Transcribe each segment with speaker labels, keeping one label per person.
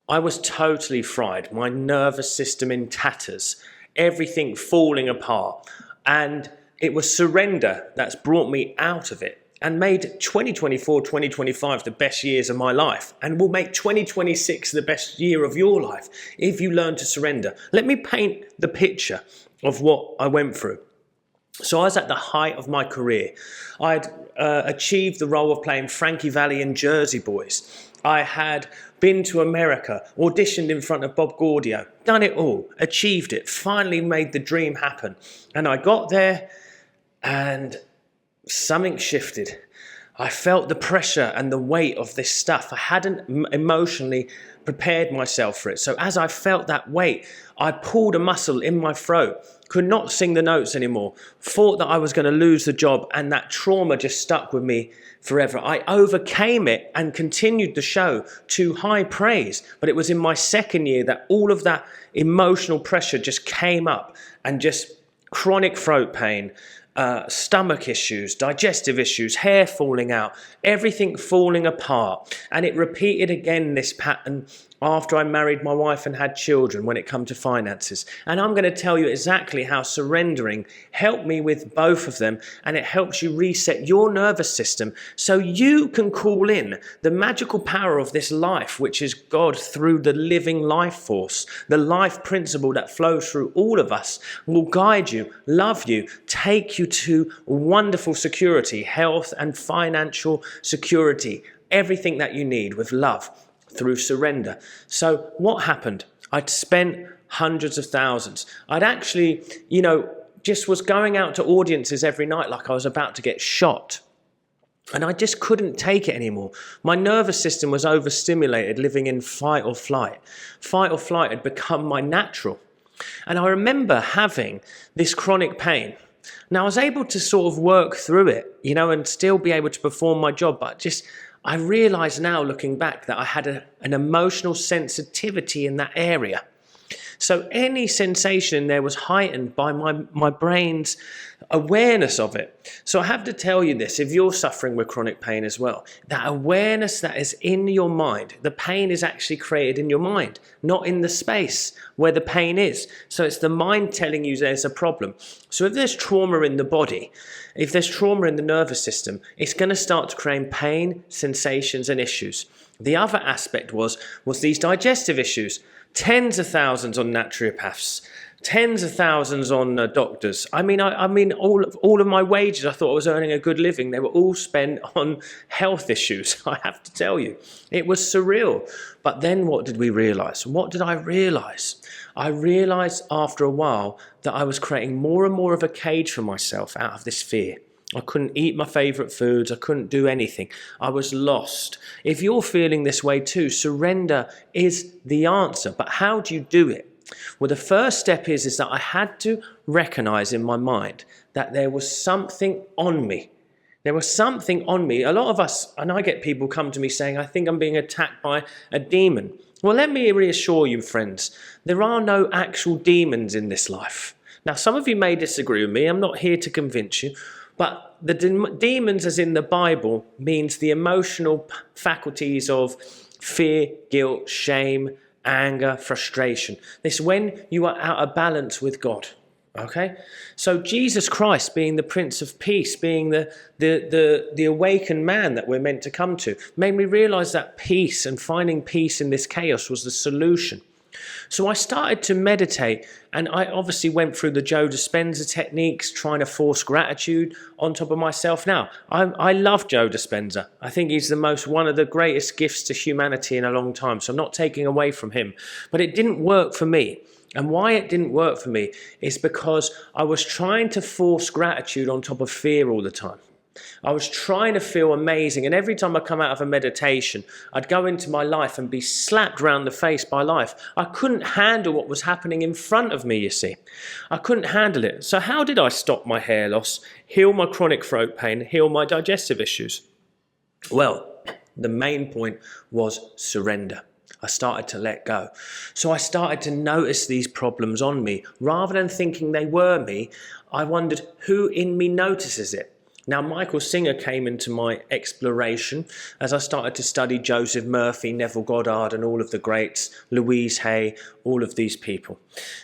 Speaker 1: I was totally fried, my nervous system in tatters, everything falling apart. And it was surrender that's brought me out of it and made 2024, 2025 the best years of my life, and will make 2026 the best year of your life if you learn to surrender. Let me paint the picture of what I went through. So I was at the height of my career. I'd achieved the role of playing Frankie Valli in Jersey Boys. I had been to America, auditioned in front of Bob Gaudio, done it all, achieved it, finally made the dream happen. And I got there and something shifted. I felt the pressure and the weight of this stuff. I hadn't emotionally prepared myself for it. So as I felt that weight, I pulled a muscle in my throat, could not sing the notes anymore, thought that I was going to lose the job, and that trauma just stuck with me forever. I overcame it and continued the show to high praise. But it was in my second year that all of that emotional pressure just came up, and just chronic throat pain, stomach issues, digestive issues, hair falling out, everything falling apart. And it repeated again, this pattern, after I married my wife and had children when it come to finances. And I'm going to tell you exactly how surrendering helped me with both of them, and it helps you reset your nervous system so you can call in the magical power of this life, which is God through the living life force. The life principle that flows through all of us will guide you, love you, take you to wonderful security, health and financial security, everything that you need with love through surrender. So what happened? I'd spent hundreds of thousands. I'd actually, just was going out to audiences every night like I was about to get shot. And I just couldn't take it anymore. My nervous system was overstimulated, living in fight or flight. Fight or flight had become my natural. And I remember having this chronic pain. Now, I was able to sort of work through it, and still be able to perform my job, but I realize now, looking back, that I had an emotional sensitivity in that area. So any sensation there was heightened by my brain's awareness of it. So I have to tell you this, if you're suffering with chronic pain as well, that awareness that is in your mind, the pain is actually created in your mind, not in the space where the pain is. So it's the mind telling you there's a problem. So if there's trauma in the body, if there's trauma in the nervous system, it's going to start to create pain, sensations and issues. The other aspect was these digestive issues. Tens of thousands on naturopaths, tens of thousands on doctors. I mean, all of my wages, I thought I was earning a good living. They were all spent on health issues. I have to tell you, it was surreal. But then what did we realize? What did I realize? I realized after a while that I was creating more and more of a cage for myself out of this fear. I couldn't eat my favorite foods. I couldn't do anything. I was lost. If you're feeling this way too, surrender is the answer. But how do you do it? Well, the first step is that I had to recognize in my mind that there was something on me. There was something on me. A lot of us, and I get people come to me saying, I think I'm being attacked by a demon. Well, let me reassure you, friends, there are no actual demons in this life. Now, some of you may disagree with me. I'm not here to convince you. But the demons, as in the Bible, means the emotional faculties of fear, guilt, shame, anger, frustration. This when you are out of balance with God. Okay? So Jesus Christ, being the Prince of Peace, being the awakened man that we're meant to come to, made me realize that peace and finding peace in this chaos was the solution. So I started to meditate, and I obviously went through the Joe Dispenza techniques, trying to force gratitude on top of myself. Now, I love Joe Dispenza. I think he's one of the greatest gifts to humanity in a long time, so I'm not taking away from him. But it didn't work for me. And why it didn't work for me is because I was trying to force gratitude on top of fear all the time. I was trying to feel amazing, and every time I come out of a meditation, I'd go into my life and be slapped round the face by life. I couldn't handle what was happening in front of me, you see. I couldn't handle it. So how did I stop my hair loss, heal my chronic throat pain, heal my digestive issues? Well, the main point was surrender. I started to let go. So I started to notice these problems on me. Rather than thinking they were me, I wondered who in me notices it. Now, Michael Singer came into my exploration as I started to study Joseph Murphy, Neville Goddard, and all of the greats, Louise Hay, all of these people.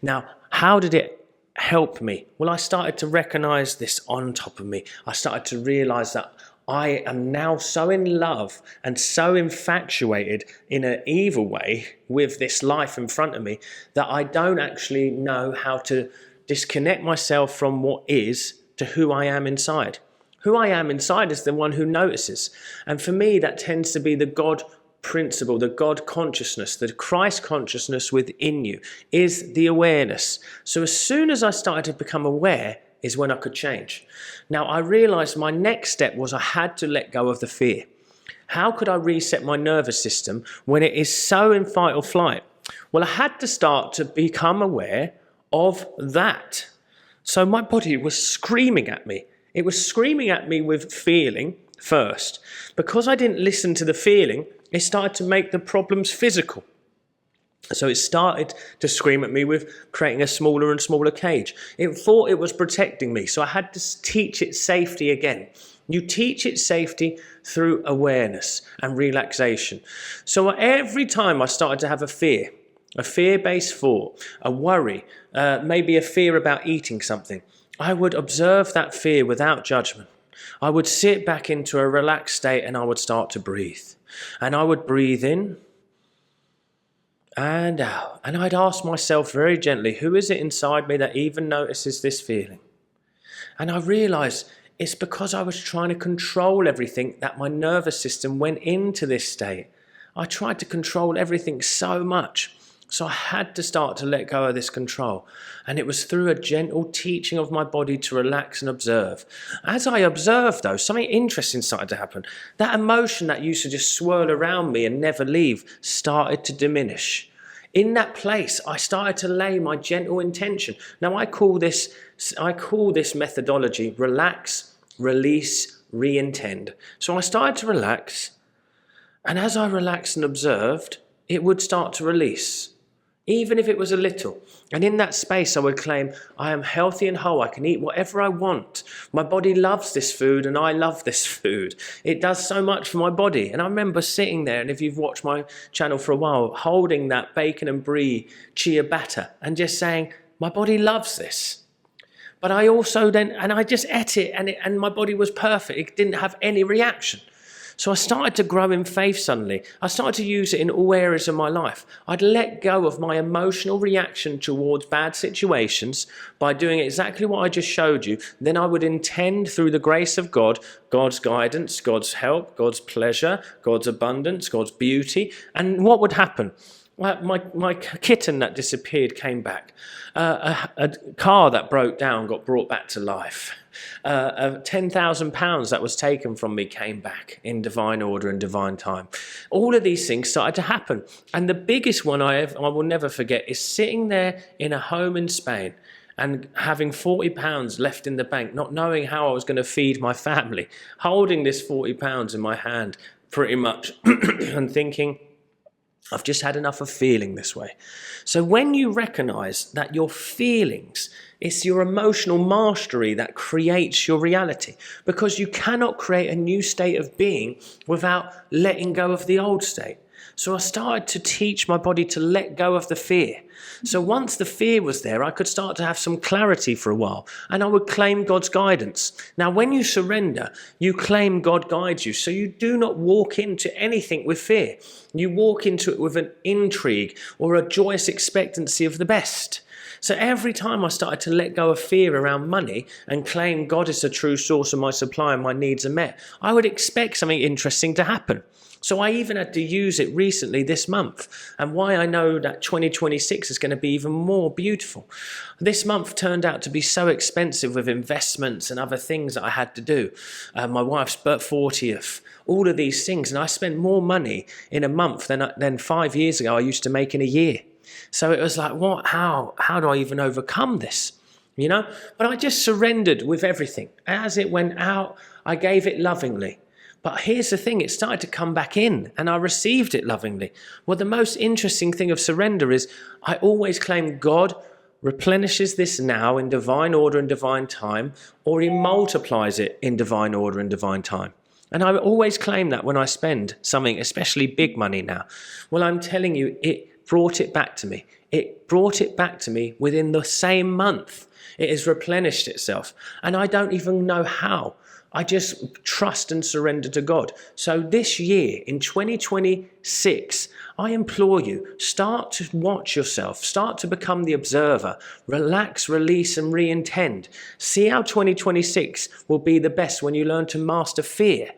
Speaker 1: Now, how did it help me? Well, I started to recognize this on top of me. I started to realize that I am now so in love and so infatuated in an evil way with this life in front of me that I don't actually know how to disconnect myself from what is to who I am inside. Who I am inside is the one who notices. And for me, that tends to be the God principle, the God consciousness, the Christ consciousness within you is the awareness. So as soon as I started to become aware is when I could change. Now, I realized my next step was I had to let go of the fear. How could I reset my nervous system when it is so in fight or flight? Well, I had to start to become aware of that. So my body was screaming at me. It was screaming at me with feeling first. Because I didn't listen to the feeling, it started to make the problems physical. So it started to scream at me with creating a smaller and smaller cage. It thought it was protecting me, so I had to teach it safety again. You teach it safety through awareness and relaxation. So every time I started to have a fear-based thought, a worry, maybe a fear about eating something, I would observe that fear without judgment. I would sit back into a relaxed state and I would start to breathe. And I would breathe in and out. And I'd ask myself very gently, who is it inside me that even notices this feeling? And I realized it's because I was trying to control everything that my nervous system went into this state. I tried to control everything so much. So I had to start to let go of this control. And it was through a gentle teaching of my body to relax and observe. As I observed, though, something interesting started to happen. That emotion that used to just swirl around me and never leave started to diminish. In that place, I started to lay my gentle intention. Now, I call this methodology relax, release, re-intend. So I started to relax. And as I relaxed and observed, it would start to release. Even if it was a little. And in that space, I would claim, I am healthy and whole. I can eat whatever I want. My body loves this food and I love this food. It does so much for my body. And I remember sitting there, and if you've watched my channel for a while, holding that bacon and brie chia batter and just saying, my body loves this. But I also I just ate it and my body was perfect. It didn't have any reaction. So I started to grow in faith suddenly. I started to use it in all areas of my life. I'd let go of my emotional reaction towards bad situations by doing exactly what I just showed you. Then I would intend through the grace of God, God's guidance, God's help, God's pleasure, God's abundance, God's beauty. And what would happen? My kitten that disappeared came back. A car that broke down got brought back to life. £10,000 that was taken from me came back in divine order and divine time. All of these things started to happen. And the biggest one I will never forget is sitting there in a home in Spain and having £40 left in the bank, not knowing how I was going to feed my family, holding this £40 in my hand pretty much and thinking, I've just had enough of feeling this way. So when you recognize that your feelings, it's your emotional mastery that creates your reality, because you cannot create a new state of being without letting go of the old state. So I started to teach my body to let go of the fear. So once the fear was there, I could start to have some clarity for a while, and I would claim God's guidance. Now, when you surrender, you claim God guides you. So you do not walk into anything with fear. You walk into it with an intrigue or a joyous expectancy of the best. So every time I started to let go of fear around money and claim God is the true source of my supply and my needs are met, I would expect something interesting to happen. So I even had to use it recently this month, and why I know that 2026 is going to be even more beautiful. This month turned out to be so expensive with investments and other things that I had to do. My wife's 40th, all of these things, and I spent more money in a month than 5 years ago I used to make in a year. So it was like, what? How do I even overcome this? You know? But I just surrendered with everything. As it went out, I gave it lovingly. But here's the thing, it started to come back in and I received it lovingly. Well, the most interesting thing of surrender is I always claim God replenishes this now in divine order and divine time, or he multiplies it in divine order and divine time. And I always claim that when I spend something, especially big money now. Well, I'm telling you, it brought it back to me. It brought it back to me within the same month. It has replenished itself. And I don't even know how. I just trust and surrender to God. So this year, in 2026, I implore you, start to watch yourself. Start to become the observer. Relax, release, and re-intend. See how 2026 will be the best when you learn to master fear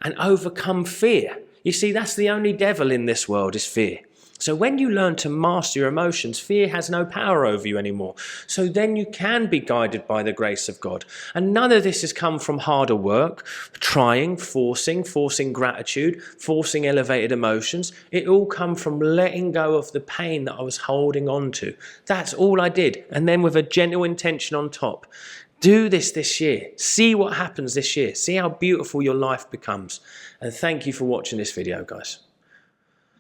Speaker 1: and overcome fear. You see, that's the only devil in this world, is fear. So when you learn to master your emotions, fear has no power over you anymore. So then you can be guided by the grace of God. And none of this has come from harder work, trying, forcing gratitude, forcing elevated emotions. It all come from letting go of the pain that I was holding on to. That's all I did. And then with a genuine intention on top. Do this year. See what happens this year. See how beautiful your life becomes. And thank you for watching this video, guys.